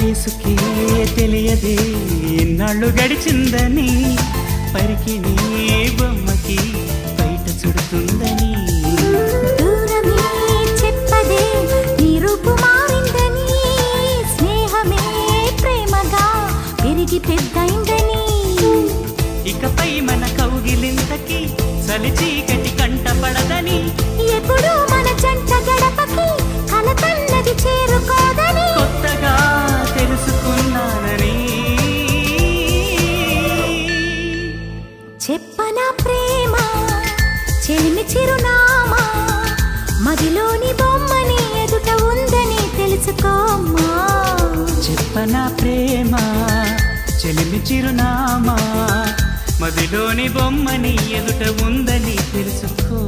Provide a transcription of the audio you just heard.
వయసుకే తెలియదే ఎన్నాళ్ళు గడిచిందని పరికిణి బొమ్మకి బయట చుడుతుందని దూరమే చెప్పదే నీ రూపు మారిందని స్నేహమే ప్రేమగా పెరిగి పెద్దయిందని ఇకపై మన కౌగిలింతకి చలి చీకటి కంట పడదని ఎప్పుడు మన జంట గడపకి కలతన్నది చేరుకోదని కొత్తగా తెలుసుకున్నానని చెప్పనా ప్రేమ చెలిమి చిరునామా మదిలోని బొమ్మని ఎదుట ఉందని తెలుసుకోమ్మా చెప్పనా ప్రేమ చెలిమి చిరునామా మదిలోని బొమ్మని ఎదుట ఉందని తెలుసుకో